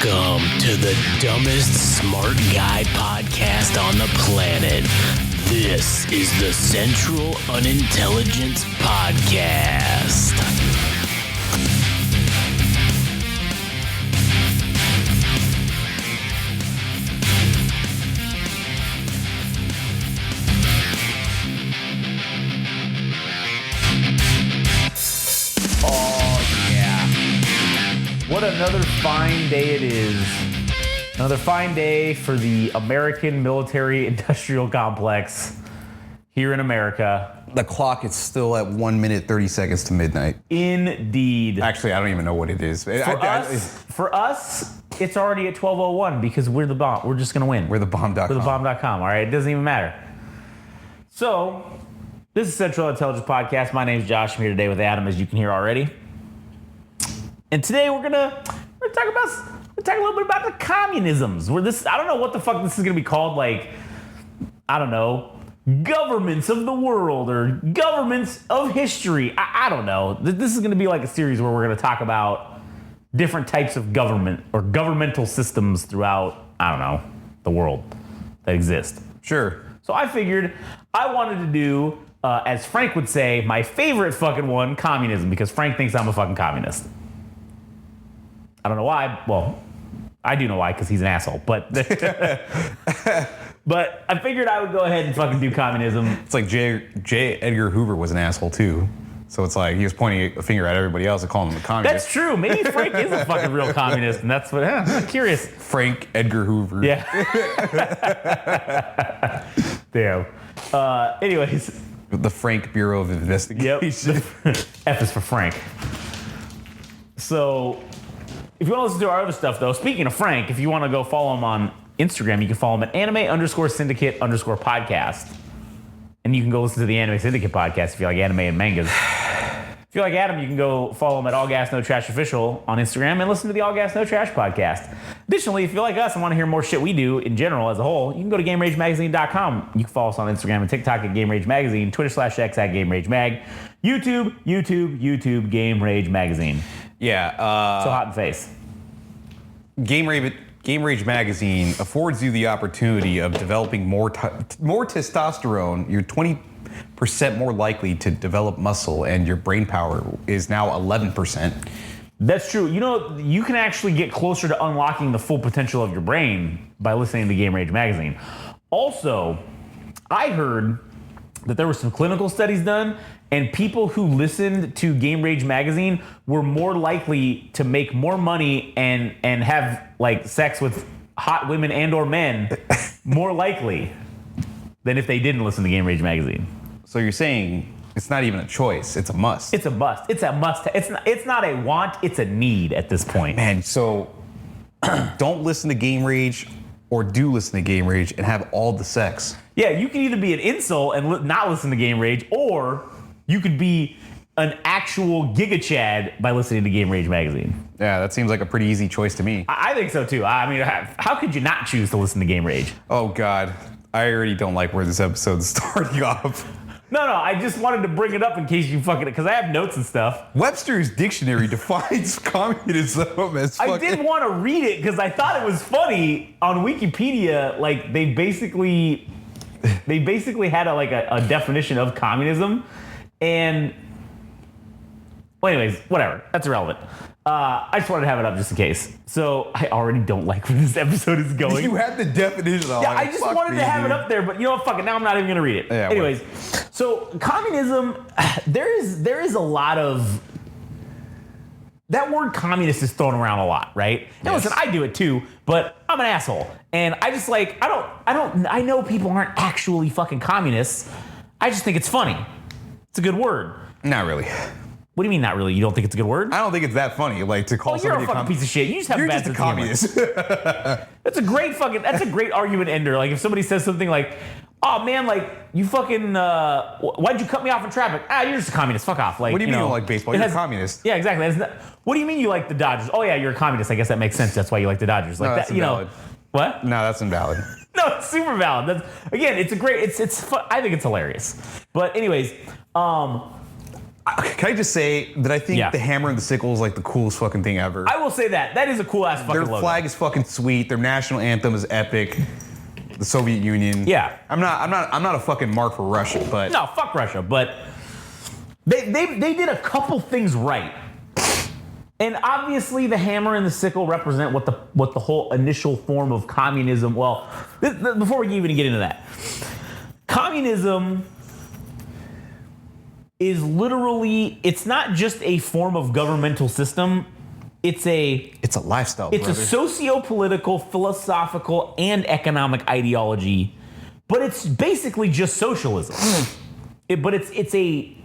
Welcome to the dumbest smart guy podcast on the planet. This is the Central Unintelligence Podcast. What another fine day it is. Another fine day for the American military-industrial complex here in America. The clock is still at 1 minute, 30 seconds to midnight. Indeed. Actually, I don't even know what it is. For us, it's already at 12:01 because we're the bomb. We're just going to win. We're the bomb.com. We're the bomb.com, all right? It doesn't even matter. So, this is Central Intelligence Podcast. My name's Josh. I'm here today with Adam, as you can hear already. And today we're gonna talk a little bit about the communisms. I don't know what the fuck this is gonna be called, like, I don't know, governments of the world or governments of history. I don't know. This is gonna be like a series where we're gonna talk about different types of government or governmental systems throughout, I don't know, the world that exist. Sure. So I figured I wanted to do, as Frank would say, my favorite fucking one, communism, because Frank thinks I'm a fucking communist. I don't know why. Well, I do know why, because he's an asshole. But but I figured I would go ahead and fucking do communism. It's like J. Edgar Hoover was an asshole too. So it's like he was pointing a finger at everybody else and calling them a communist. That's true. Maybe Frank is a fucking real communist, and that's what I'm curious. Frank Edgar Hoover. Yeah. Damn. Anyways. The Frank Bureau of Investigation. Yep. F is for Frank. So, if you want to listen to our other stuff, though, speaking of Frank, if you want to go follow him on Instagram, you can follow him at anime_syndicate_podcast. And you can go listen to the Anime Syndicate podcast if you like anime and mangas. If you like Adam, you can go follow him at All Gas No Trash Official on Instagram and listen to the All Gas No Trash podcast. Additionally, if you like us and want to hear more shit we do in general as a whole, you can go to GameRageMagazine.com. You can follow us on Instagram and TikTok at Game Rage Magazine, Twitter/X at Game Rage Mag, YouTube, Game Rage Magazine. Yeah. So hot in the face. Game Rage Magazine affords you the opportunity of developing more testosterone. You're 20% more likely to develop muscle, and your brain power is now 11%. That's true. You know, you can actually get closer to unlocking the full potential of your brain by listening to Game Rage Magazine. Also, I heard that there were some clinical studies done, and people who listened to Game Rage Magazine were more likely to make more money and have like sex with hot women and or men more likely than if they didn't listen to Game Rage Magazine. So you're saying it's not even a choice, it's a must. It's a must. It's a must. It's not a want, it's a need at this point. Man, so don't listen to Game Rage or do listen to Game Rage and have all the sex. Yeah, you can either be an incel and not listen to Game Rage, or you could be an actual Giga Chad by listening to Game Rage Magazine. Yeah, that seems like a pretty easy choice to me. I think so too. I mean, how could you not choose to listen to Game Rage? Oh God, I already don't like where this episode's starting off. No, I just wanted to bring it up in case you fucking, because I have notes and stuff. Webster's dictionary defines communism as fucking... I did want to read it because I thought it was funny. On Wikipedia, like they basically had a definition of communism, and well, anyways, whatever. That's irrelevant. I just wanted to have it up just in case. So I already don't like where this episode is going. You had the definition on. Yeah, I just wanted to have it up there, but you know what? Fuck it. Now I'm not even going to read it. Yeah, anyways, so communism, there is a lot of... That word communist is thrown around a lot, right? Now listen, I do it too, but I'm an asshole. And I just like, I know people aren't actually fucking communists. I just think it's funny. It's a good word. Not really. What do you mean not really? You don't think it's a good word? I don't think it's that funny, like to call somebody you're a fucking piece of shit. You just have bad sense of humor. You're just a communist. That's a great argument ender. Like if somebody says something like, oh man, like you fucking, why'd you cut me off in traffic? You're just a communist. Fuck off. Like, what do you mean you don't like baseball? You're a communist. Yeah, exactly. What do you mean you like the Dodgers? Oh yeah, you're a communist. I guess that makes sense. That's why you like the Dodgers. Like no, that's that, invalid. What? No, that's invalid. No, it's super valid. Again, it's a great. It's fun. I think it's hilarious. But anyways, Can I just say that I think the hammer and the sickle is like the coolest fucking thing ever. I will say that is a cool ass fucking Their logo. flag is fucking sweet. Their national anthem is epic. The Soviet Union. Yeah. I'm not a fucking mark for Russia, but No, fuck Russia, but they did a couple things right. And obviously the hammer and the sickle represent what the whole initial form of communism, well, before we even get into that. Communism is literally, it's not just a form of governmental system. It's a lifestyle. It's a socio-political, philosophical, and economic ideology, but it's basically just socialism. But it's a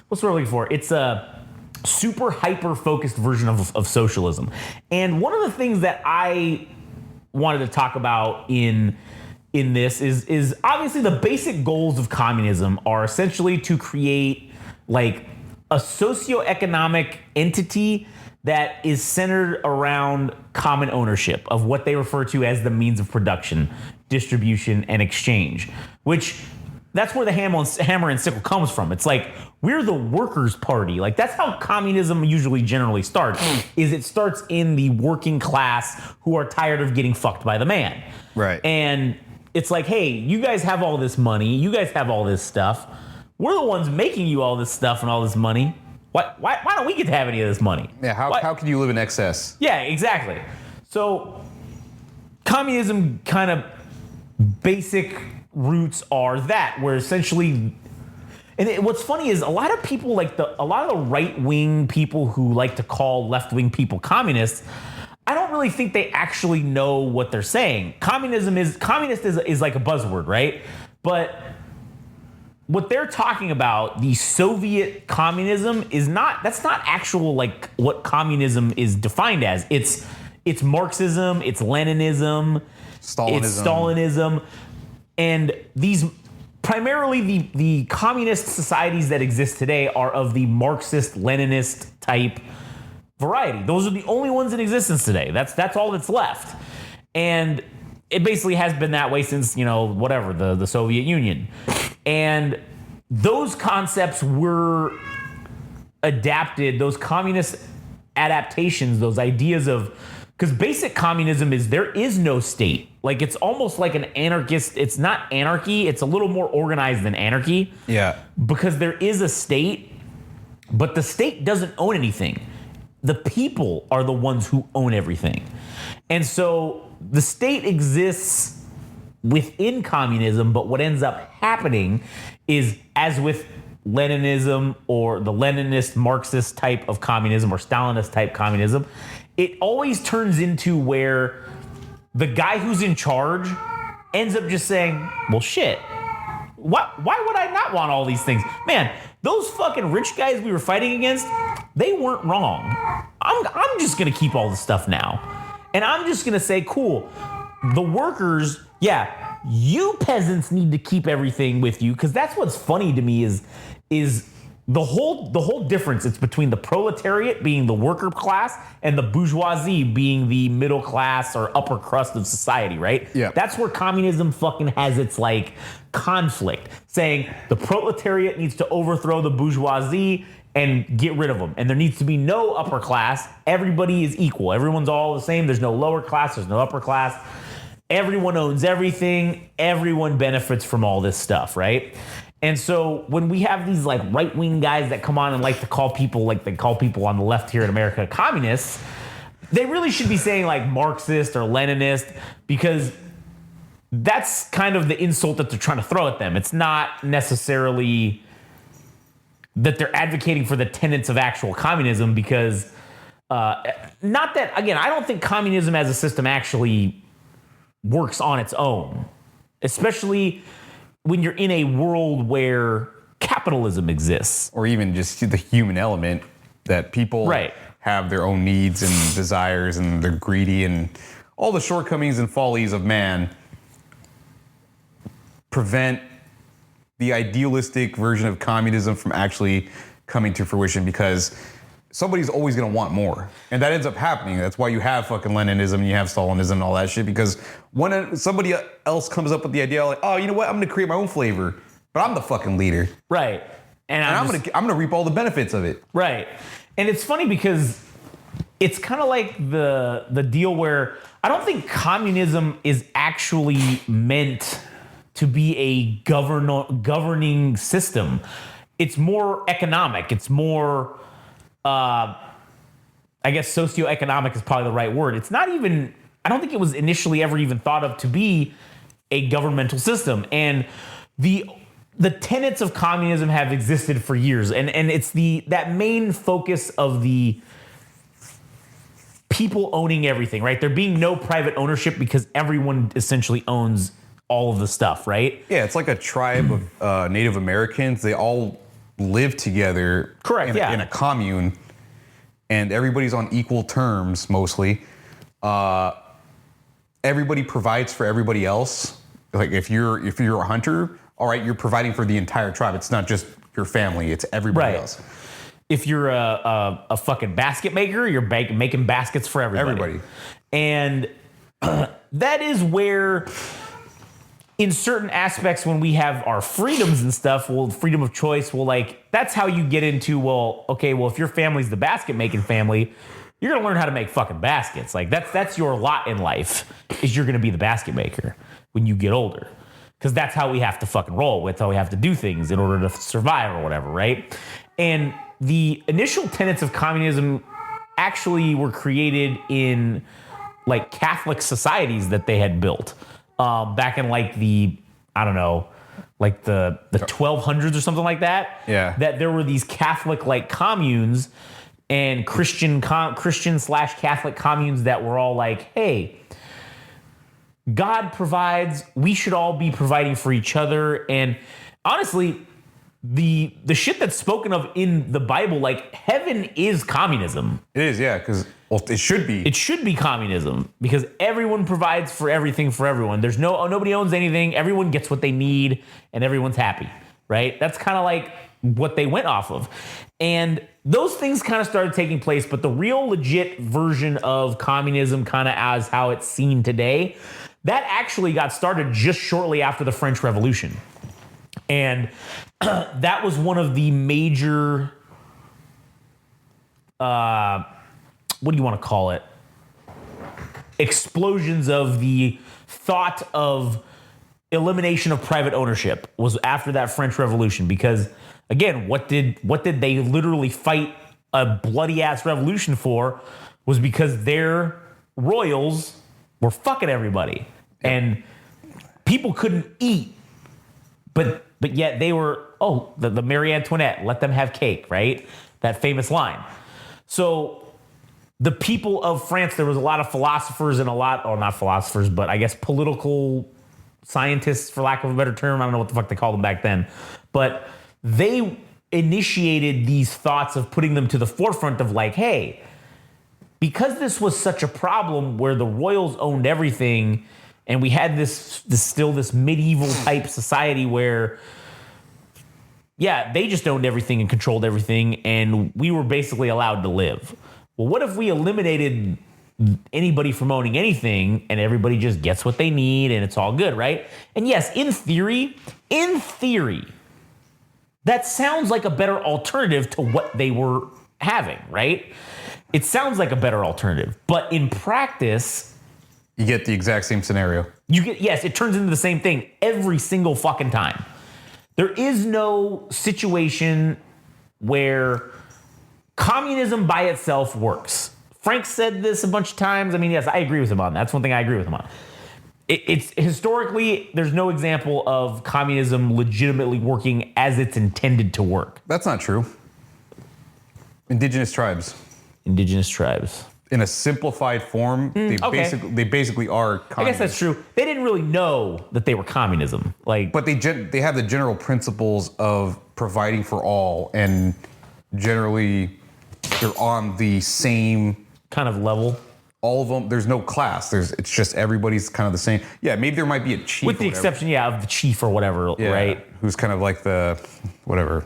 what's the word I'm looking for? It's a super hyper focused version of socialism. And one of the things that I wanted to talk about in this is obviously the basic goals of communism are essentially to create like a socioeconomic entity that is centered around common ownership of what they refer to as the means of production, distribution, and exchange, which that's where the hammer and sickle comes from. It's like, we're the workers' party. Like, that's how communism usually generally starts, is it starts in the working class who are tired of getting fucked by the man. Right. And it's like, hey, you guys have all this money. You guys have all this stuff. We're the ones making you all this stuff and all this money. Why don't we get to have any of this money? Yeah, how can you live in excess? Yeah, exactly. So communism kind of basic roots are that, where essentially, and what's funny is a lot of people a lot of the right-wing people who like to call left-wing people communists, I don't really think they actually know what they're saying. Communist is like a buzzword, right? But what they're talking about, the Soviet communism, that's not actual like what communism is defined as. It's Marxism, it's Leninism, it's Stalinism, and these primarily the communist societies that exist today are of the Marxist Leninist type variety. Those are the only ones in existence today. That's all that's left. And it basically has been that way since, the Soviet Union. And those concepts were adapted, those communist adaptations, those ideas of, because basic communism is there is no state. Like, it's almost like an anarchist. It's not anarchy. It's a little more organized than anarchy. Yeah. Because there is a state, but the state doesn't own anything. The people are the ones who own everything. And so the state exists within communism, but what ends up happening is, as with Leninism or the Leninist Marxist type of communism or Stalinist type communism, it always turns into where the guy who's in charge ends up just saying, well, shit, why would I not want all these things? Man, those fucking rich guys we were fighting against, they weren't wrong. I'm just going to keep all the stuff now. And I'm just going to say, cool, the workers, yeah, you peasants need to keep everything with you, because that's what's funny to me is the whole difference. It's between the proletariat being the worker class and the bourgeoisie being the middle class or upper crust of society, right? Yeah. That's where communism fucking has its like conflict, saying the proletariat needs to overthrow the bourgeoisie and get rid of them. And there needs to be no upper class. Everybody is equal. Everyone's all the same. There's no lower class. There's no upper class. Everyone owns everything. Everyone benefits from all this stuff, right? And so when we have these like right-wing guys that come on and like to call people, like they call people on the left here in America communists, they really should be saying like Marxist or Leninist, because that's kind of the insult that they're trying to throw at them. It's not necessarily that they're advocating for the tenets of actual communism, because not that, again, I don't think communism as a system actually works on its own, especially when you're in a world where capitalism exists. Or even just the human element, that people have their own needs and desires and they're greedy, and all the shortcomings and follies of man prevent the idealistic version of communism from actually coming to fruition, because somebody's always going to want more. And that ends up happening. That's why you have fucking Leninism and you have Stalinism and all that shit, because when somebody else comes up with the idea like, oh, you know what, I'm going to create my own flavor. But I'm the fucking leader. Right. And I'm gonna reap all the benefits of it. Right. And it's funny because it's kind of like the deal where I don't think communism is actually meant to be a governing system. It's more economic. It's more, I guess socioeconomic is probably the right word. It's not even, I don't think it was initially ever even thought of to be a governmental system. And the tenets of communism have existed for years. And it's that main focus of the people owning everything, right? There being no private ownership because everyone essentially owns all of the stuff, right? Yeah, it's like a tribe of Native Americans. They all live together. Correct, in a commune, and everybody's on equal terms mostly. Everybody provides for everybody else. Like if you're a hunter, all right, you're providing for the entire tribe. It's not just your family, it's everybody else. If you're a fucking basket maker, you're making baskets for everybody. And that is where, in certain aspects, when we have our freedoms and stuff, freedom of choice, that's how you get into, if your family's the basket making family, you're gonna learn how to make fucking baskets. Like that's your lot in life, is you're gonna be the basket maker when you get older. Because that's how we have to fucking roll. That's how we have to do things in order to survive or whatever, right? And the initial tenets of communism actually were created in like Catholic societies that they had built back in like the 1200s or something like that. Yeah. That there were these Catholic like communes and Christian / Catholic communes that were all like, hey, God provides, we should all be providing for each other. And honestly, the shit that's spoken of in the Bible, like heaven is communism. It is, yeah, because it should be. It should be communism because everyone provides for everything for everyone. There's nobody owns anything. Everyone gets what they need and everyone's happy, right? That's kind of like what they went off of. And those things kind of started taking place, but the real legit version of communism, kind of as how it's seen today, that actually got started just shortly after the French Revolution. And that was one of the major, what do you want to call it? Explosions of the thought of elimination of private ownership was after that French Revolution. Because again, what did they literally fight a bloody ass revolution for? Was because their royals were fucking everybody. Yep. And people couldn't eat. But yet they were, the Marie Antoinette, let them have cake, right? That famous line. So the people of France, there was a lot of philosophers and not philosophers, but I guess political scientists, for lack of a better term. I don't know what the fuck they called them back then. But they initiated these thoughts of putting them to the forefront of like, hey, because this was such a problem where the royals owned everything, and we had this medieval type society where, yeah, they just owned everything and controlled everything, and we were basically allowed to live. Well, what if we eliminated anybody from owning anything and everybody just gets what they need and it's all good, right? And yes, in theory, that sounds like a better alternative to what they were having, right? It sounds like a better alternative, but in practice, you get the exact same scenario. It turns into the same thing every single fucking time. There is no situation where communism by itself works. Frank said this a bunch of times. I mean, yes, I agree with him on that. That's one thing I agree with him on. It's historically, there's no example of communism legitimately working as it's intended to work. That's not true. Indigenous tribes. In a simplified form, they basically are communist. I guess that's true. They didn't really know that they were communism. But they have the general principles of providing for all, and generally they're on the same kind of level. All of them. There's no class. It's just everybody's kind of the same. Yeah, maybe there might be a chief, with the exception, of the chief or whatever, right? Who's kind of like the whatever.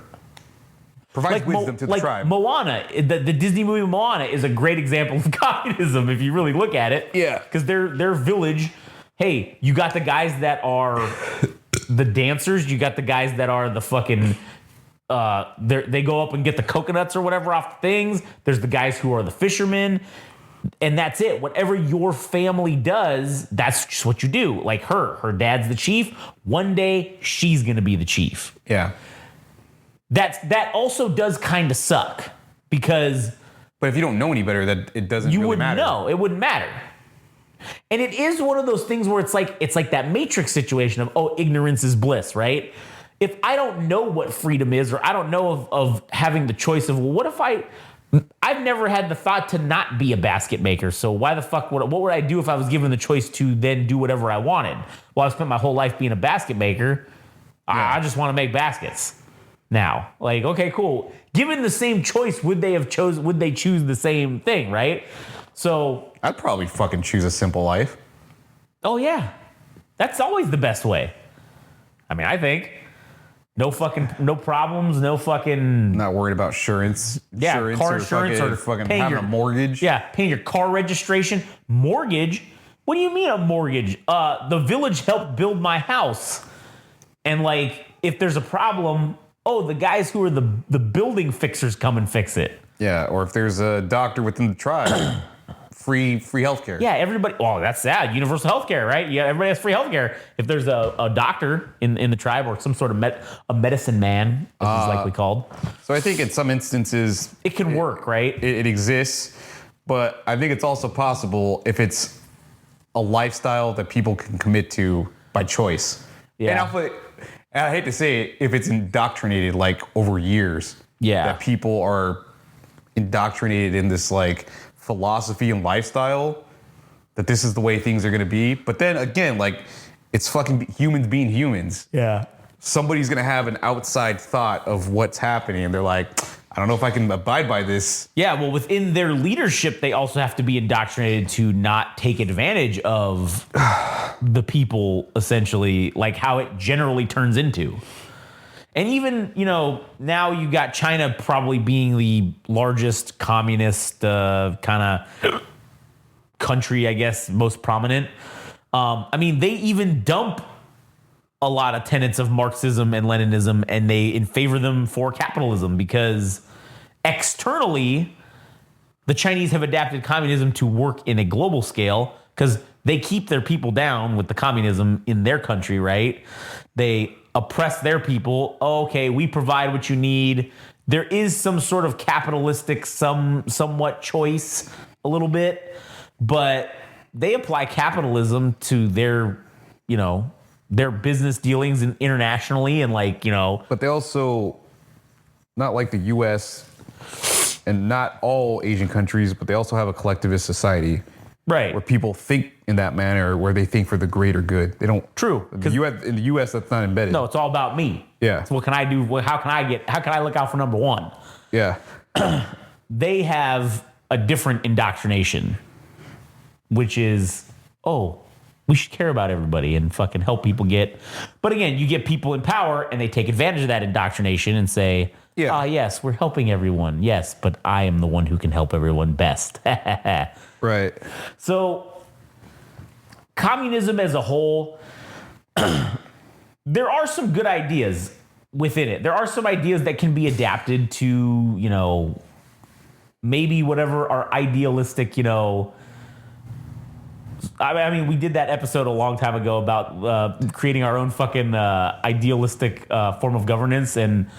Provides wisdom to the tribe. Moana, the Disney movie Moana is a great example of communism if you really look at it. Yeah. Because their village, hey, you got the guys that are the dancers. You got the guys that are the fucking. They go up and get the coconuts or whatever off the things. There's the guys who are the fishermen. And that's it. Whatever your family does, that's just what you do. Like her dad's the chief. One day she's gonna be the chief. Yeah. That also does kind of suck because. But if you don't know any better, that it doesn't really matter. You wouldn't know. It wouldn't matter. And it is one of those things where it's like that Matrix situation of, ignorance is bliss, right? If I don't know what freedom is, or I don't know of having the choice of, well, what if I've never had the thought to not be a basket maker. So why the fuck what would I do if I was given the choice to then do whatever I wanted? Well, I've spent my whole life being a basket maker. Yeah. I just want to make baskets now. Like, okay, cool. Given the same choice, would they choose the same thing, right? So I'd probably fucking choose a simple life. Oh yeah. That's always the best way. I mean, I think. No problems, no fucking... Not worried about insurance. Yeah, car insurance or fucking having a mortgage. Yeah, paying your car registration. Mortgage? What do you mean a mortgage? The village helped build my house. And like, if there's a problem, the guys who are the building fixers come and fix it. Yeah, or if there's a doctor within the tribe... Free healthcare. Yeah, everybody. Oh, that's sad. Universal healthcare, right? Yeah, everybody has free healthcare. If there's a doctor in the tribe or some sort of a medicine man, as he's likely called. So I think in some instances it can work, right? It exists, but I think it's also possible if it's a lifestyle that people can commit to by choice. Yeah. And I hate to say it, if it's indoctrinated like over years. Yeah. That people are indoctrinated in this like philosophy and lifestyle that this is the way things are going to be. But then again, like, it's fucking humans being humans. Yeah. Somebody's going to have an outside thought of what's happening, and they're like, I don't know if I can abide by this. Yeah, well, within their leadership, they also have to be indoctrinated to not take advantage of the people, essentially, like how it generally turns into. And even, now you got China probably being the largest communist kind of country, I guess, most prominent. I mean, they even dump a lot of tenets of Marxism and Leninism, and they favor them for capitalism because externally, the Chinese have adapted communism to work in a global scale because they keep their people down with the communism in their country, right? They oppress their people. Okay, we provide what you need. There is some sort of capitalistic, somewhat choice a little bit, but they apply capitalism to their business dealings internationally and But they also, not like the U.S. and not all Asian countries, but they also have a collectivist society. Right. Where people think in that manner, where they think for the greater good. They don't. True. In the U.S., that's not embedded. No, it's all about me. Yeah. So what can I do? How can I look out for number one? Yeah. They have a different indoctrination, which is, we should care about everybody and fucking help people get. But again, you get people in power and they take advantage of that indoctrination and say, yes, we're helping everyone. Yes, but I am the one who can help everyone best. Right. So, communism as a whole, there are some good ideas within it. There are some ideas that can be adapted to, maybe whatever our idealistic, I mean, we did that episode a long time ago about creating our own fucking idealistic form of governance, and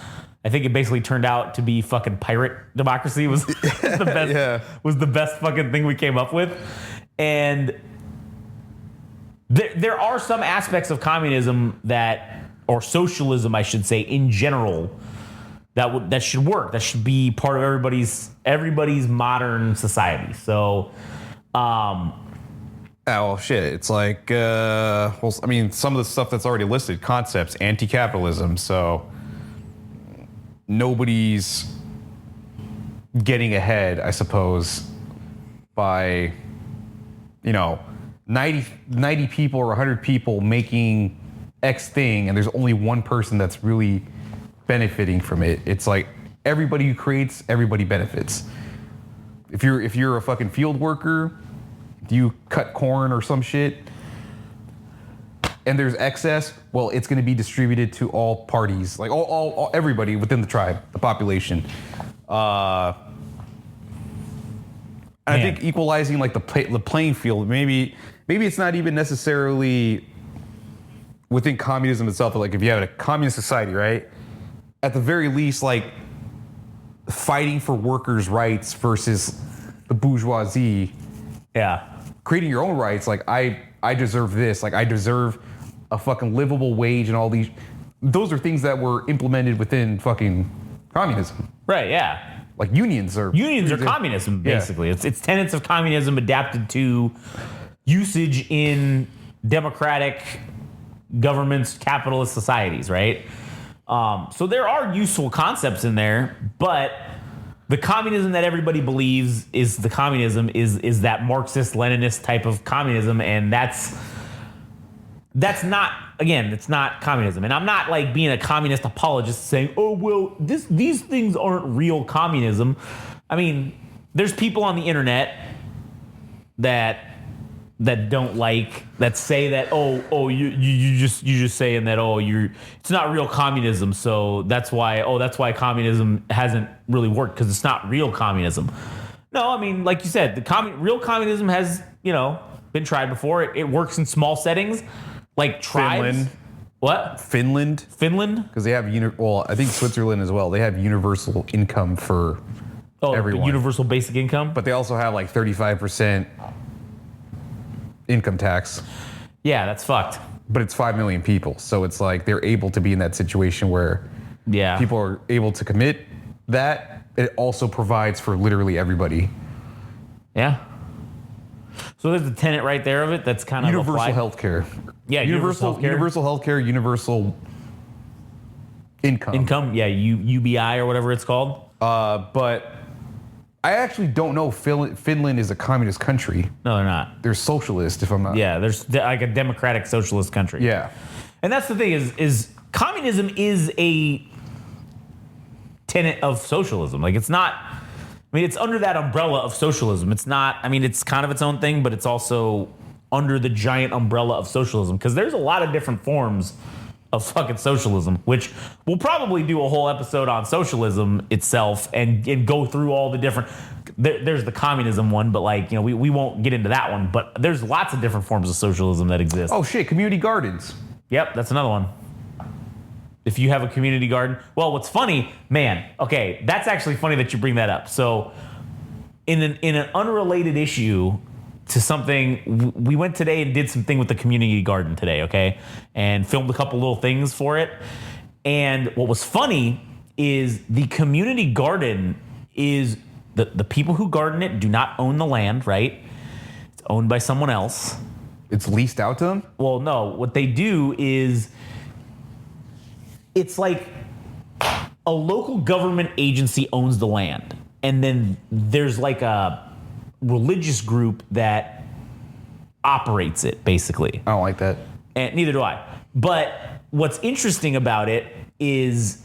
I think it basically turned out to be fucking pirate democracy was the best was the best fucking thing we came up with. And there are some aspects of communism or socialism, I should say, in general, that should work. That should be part of everybody's modern society. So, well, shit. It's like, some of the stuff that's already listed, concepts, anti-capitalism. So nobody's getting ahead, I suppose, by, 90 people or 100 people making X thing, and there's only one person that's really benefiting from it. It's like everybody who creates, everybody benefits. If you're a fucking field worker, do you cut corn or some shit? and there's excess, well, it's going to be distributed to all parties, like all everybody within the tribe, the population. I think equalizing like the playing field, maybe it's not even necessarily within communism itself, but like if you have a communist society, right? At the very least, like fighting for workers' rights versus the bourgeoisie. Yeah. Creating your own rights, like I deserve this, like I deserve a fucking livable wage and all these. Those are things that were implemented within fucking communism. Right, yeah. Like unions are communism, basically. Yeah. It's tenets of communism adapted to usage in democratic governments, capitalist societies, right? So there are useful concepts in there, but the communism that everybody believes is the communism is that Marxist-Leninist type of communism, and that's not, again, it's not communism. And I'm not like being a communist apologist saying, oh, well, these things aren't real communism. I mean, there's people on the internet that say that you just saying that it's not real communism, so that's why communism hasn't really worked, because it's not real communism. No, I mean, like you said, real communism has been tried before. It works in small settings, like tribes. Finland. What? Finland, because they have I think Switzerland as well. They have universal income for everyone. Universal basic income, but they also have like 35% income tax. Yeah, that's fucked. But it's 5 million people, so it's like they're able to be in that situation where people are able to commit that. It also provides for literally everybody. Yeah. So there's a tenet right there of it that's kind of universal healthcare. Yeah, universal healthcare, universal income. Income, yeah, UBI or whatever it's called. But I actually don't know Finland is a communist country. No, they're not. They're socialist, if I'm not. Yeah, there's like a democratic socialist country. Yeah. And that's the thing is communism is a tenet of socialism. Like it's not, I mean, it's under that umbrella of socialism. It's not, I mean, it's kind of its own thing, but it's also under the giant umbrella of socialism, because there's a lot of different forms of fucking socialism, which we'll probably do a whole episode on socialism itself and go through all the different, there's the communism one, but like, we won't get into that one, but there's lots of different forms of socialism that exist. Oh shit, community gardens. Yep, that's another one. If you have a community garden, well, what's funny, man, okay, that's actually funny that you bring that up. So in an unrelated issue to something, we went today and did something with the community garden today, okay? And filmed a couple little things for it. And what was funny is the community garden is, the people who garden it do not own the land, right? It's owned by someone else. It's leased out to them? Well, no, what they do is, it's like a local government agency owns the land. And then there's like a religious group that operates it, basically. I don't like that. And neither do I. But what's interesting about it is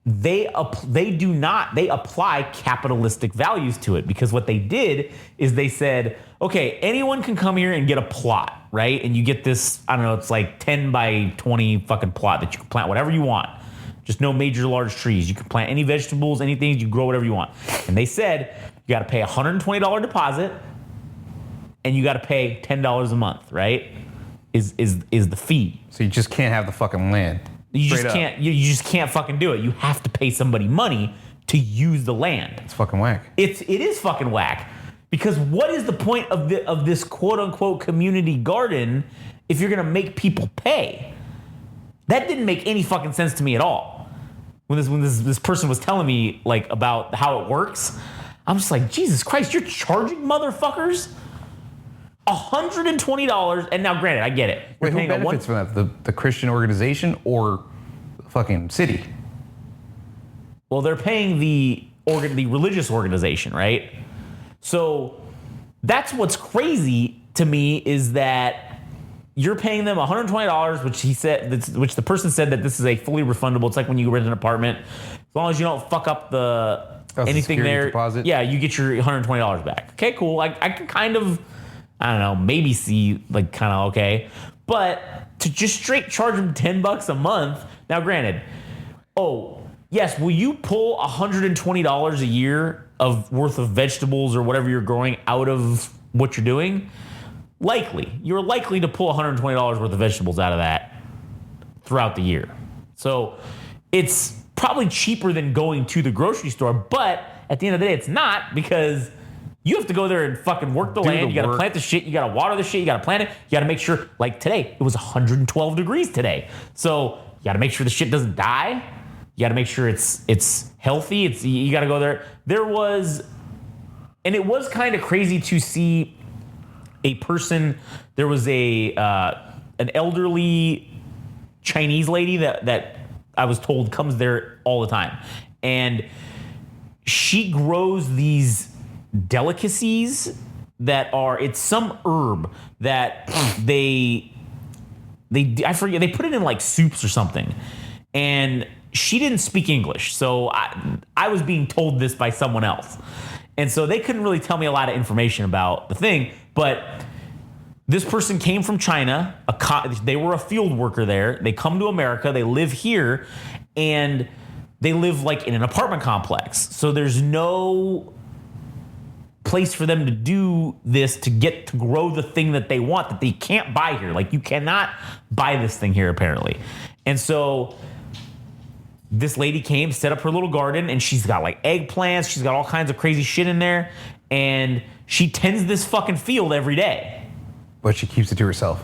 they apply capitalistic values to it, because what they did is they said, okay, anyone can come here and get a plot, right? And you get this, I don't know, it's like 10 by 20 fucking plot that you can plant whatever you want. Just no major large trees. You can plant any vegetables, anything, you grow whatever you want. And they said you got to pay a $120 deposit and you got to pay $10 a month, right? Is the fee. So you just can't have the fucking land. You just can't fucking do it. You have to pay somebody money to use the land. It's fucking whack. It is fucking whack. Because what is the point of this quote unquote community garden if you're gonna make people pay? That didn't make any fucking sense to me at all. When this person was telling me like about how it works, I'm just like, Jesus Christ, you're charging motherfuckers $120. And now granted, I get it. Wait, who benefits from that? The Christian organization or the fucking city? Well, they're paying the religious organization, right? So that's what's crazy to me, is that you're paying them $120, which the person said that this is a fully refundable. It's like when you rent an apartment, as long as you don't fuck up anything there. Deposit. Yeah, you get your $120 back. Okay, cool. I can kind of, I don't know, maybe see like kind of okay, But to just straight charge them $10 a month. Now, granted, yes, will you pull $120 a year of worth of vegetables or whatever you're growing out of what you're doing? Likely. You're likely to pull $120 worth of vegetables out of that throughout the year. So it's probably cheaper than going to the grocery store, but at the end of the day, it's not, because you have to go there and fucking work the land. You got to plant the shit. You got to water the shit. You got to plant it. You got to make sure, like today, it was 112 degrees today. So you got to make sure the shit doesn't die. You got to make sure it's healthy. You got to go there. It was kind of crazy to see a person. There was an elderly Chinese lady that I was told comes there all the time, and she grows these delicacies it's some herb that I forget, they put it in like soups or something, and she didn't speak English, so I was being told this by someone else, and so they couldn't really tell me a lot of information about the thing. But this person came from China. They were a field worker there. They come to America. They live here, and they live like in an apartment complex. So there's no place for them to do this, to get to grow the thing that they want, that they can't buy here. Like, you cannot buy this thing here, apparently. And so this lady came, set up her little garden, and she's got like eggplants. She's got all kinds of crazy shit in there. And she tends this fucking field every day. But she keeps it to herself.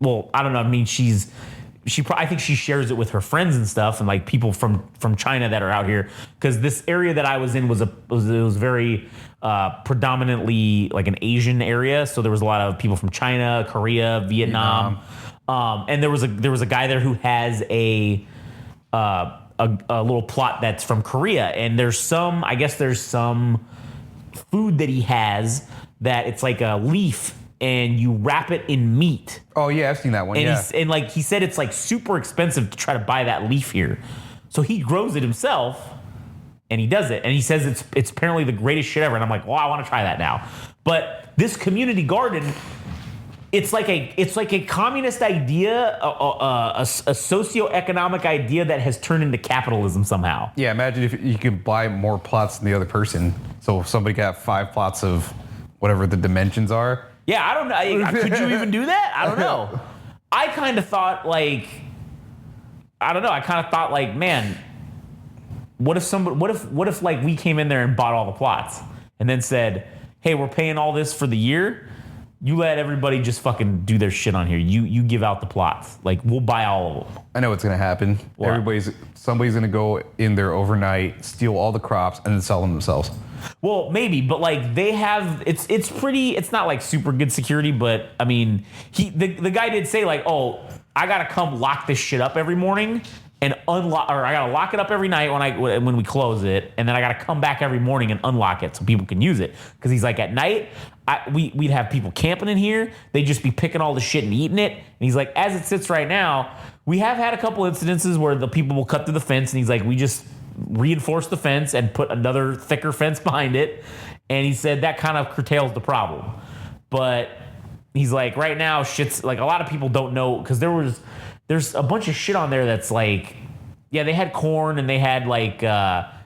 Well, I don't know. I mean, I think she shares it with her friends and stuff, and like people from China that are out here, because this area that I was in was very predominantly like an Asian area. So there was a lot of people from China, Korea, Vietnam. And there was a guy there who has a little plot that's from Korea, and there's some food that he has that it's like a leaf, and you wrap it in meat. Oh yeah, I've seen that one. And like he said, it's like super expensive to try to buy that leaf here, so he grows it himself, and he does it, and he says it's apparently the greatest shit ever. And I'm like, well, I want to try that now. But this community garden, it's like a communist idea, a socioeconomic idea that has turned into capitalism somehow. Yeah, imagine if you could buy more plots than the other person. So if somebody got 5 plots of whatever the dimensions are. Yeah, I don't know. Could you even do that? I don't know. I kind of thought like, man, what if like we came in there and bought all the plots and then said, hey, we're paying all this for the year. You let everybody just fucking do their shit on here. You give out the plots. Like, we'll buy all of them. I know what's gonna happen. What? Somebody's gonna go in there overnight, steal all the crops, and then sell them themselves. Well, maybe, but like they have, it's not like super good security, but I mean, the guy did say like, oh, I gotta come lock this shit up every morning and unlock, or I gotta lock it up every night when we close it, and then I gotta come back every morning and unlock it so people can use it. Because he's like, at night, we'd have people camping in here, they'd just be picking all the shit and eating it. And he's like, as it sits right now, we have had a couple incidences where the people will cut through the fence, and he's like, we just reinforce the fence and put another thicker fence behind it. And he said that kind of curtails the problem. But he's like, right now, shit's like, a lot of people don't know, because there's a bunch of shit on there that's like, yeah, they had corn and they had like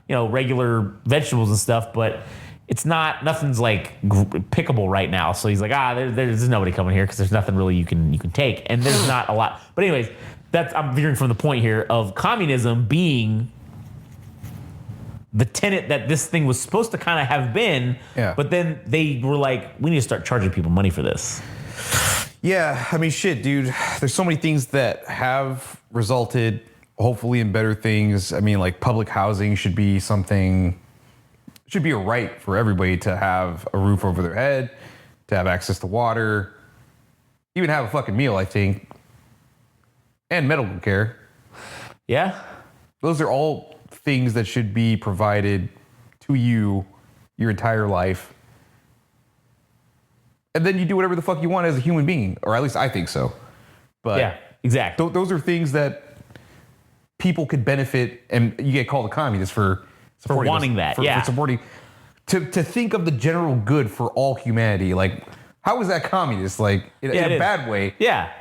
regular vegetables and stuff, but nothing's like pickable right now. So he's like, there's nobody coming here because there's nothing really you can take, and there's not a lot. But anyways, I'm veering from the point here of communism being the tenet that this thing was supposed to kind of have been. Yeah. But then they were like, we need to start charging people money for this. Yeah, I mean, shit, dude. There's so many things that have resulted, hopefully, in better things. I mean, like public housing should be a right for everybody to have a roof over their head, to have access to water, even have a fucking meal, I think, and medical care. Yeah. Those are all things that should be provided to you your entire life. And then you do whatever the fuck you want as a human being, or at least I think so. But yeah, exactly. Those are things that people could benefit, and you get called a communist for wanting that. For supporting, to think of the general good for all humanity. Like, how is that communist? Like, in a bad way. Yeah.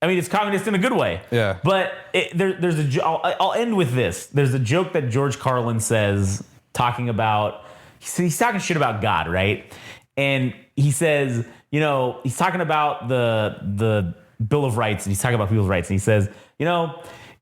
I mean, it's communist in a good way. Yeah. But there's I'll end with this. There's a joke that George Carlin says, talking about, he's talking shit about God, right? And he says, he's talking about the Bill of Rights, and he's talking about people's rights. And he says,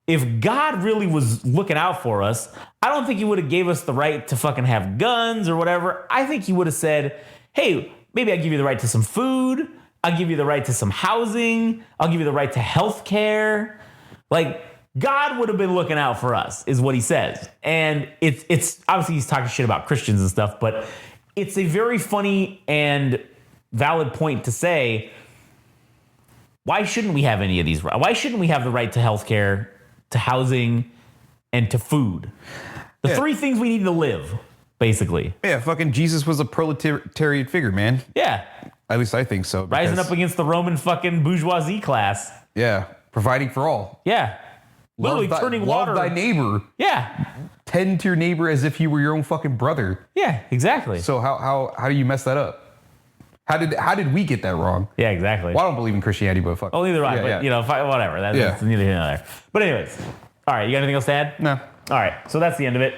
if God really was looking out for us, I don't think he would have gave us the right to fucking have guns or whatever. I think he would have said, hey, maybe I'll give you the right to some food. I'll give you the right to some housing. I'll give you the right to health care. Like, God would have been looking out for us, is what he says. And it's obviously he's talking shit about Christians and stuff, but it's a very funny and valid point to say, why shouldn't we have any of these? Why shouldn't we have the right to health care, to housing, and to food? The three things we need to live, basically. Yeah, fucking Jesus was a proletarian figure, man. Yeah. At least I think so. Rising up against the Roman fucking bourgeoisie class. Yeah, providing for all. Yeah. Literally turning water. Love thy neighbor. Yeah. Tend to your neighbor as if he were your own fucking brother. Yeah, exactly. So how do you mess that up? How did we get that wrong? Yeah, exactly. Well, I don't believe in Christianity, but fuck. Oh, neither do I. But whatever. That's neither here nor there. But anyways, all right. You got anything else to add? No. All right. So that's the end of it.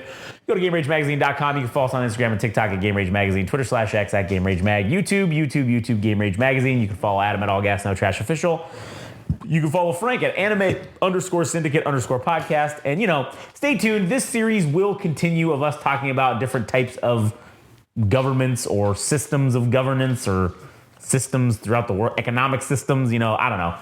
Go to GameRageMagazine.com. You can follow us on Instagram and TikTok at Game Rage Magazine, Twitter/X at Game Rage Mag, YouTube Game Rage Magazine. You can follow Adam at All Gas No Trash Official. You can follow Frank at anime_syndicate_podcast. And, stay tuned. This series will continue of us talking about different types of governments or systems of governance or systems throughout the world, economic systems, I don't know.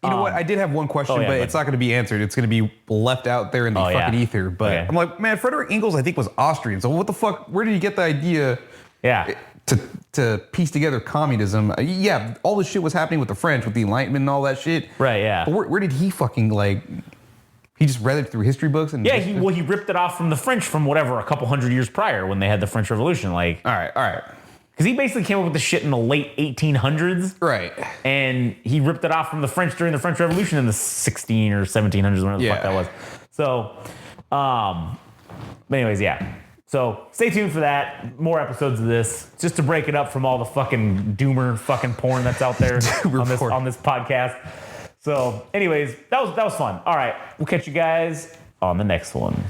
You know what? I did have one question, but it's not going to be answered. It's going to be left out there in the fucking ether. But I'm like, man, Frederick Engels, I think, was Austrian. So what the fuck? Where did he get the idea? Yeah. To piece together communism? Yeah, all this shit was happening with the French, with the Enlightenment and all that shit. Right. Yeah. But where did he fucking He just read it through history books and he ripped it off from the French from whatever a couple hundred years prior when they had the French Revolution. All right. Because he basically came up with the shit in the late 1800s. Right. And he ripped it off from the French during the French Revolution in the 16 or 1700s, whatever the fuck that was. So, but anyways, yeah. So stay tuned for that. More episodes of this, just to break it up from all the fucking doomer fucking porn that's out there on this podcast. So anyways, that was fun. All right. We'll catch you guys on the next one.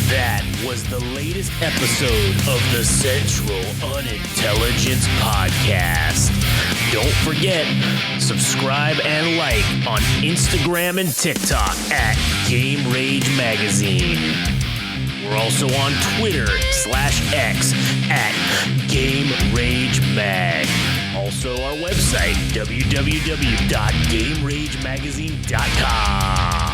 That was the latest episode of the Central Unintelligence Podcast. Don't forget, subscribe and like on Instagram and TikTok at Game Rage Magazine. We're also on Twitter/X at Game Rage Mag. Also our website, www.GameRageMagazine.com.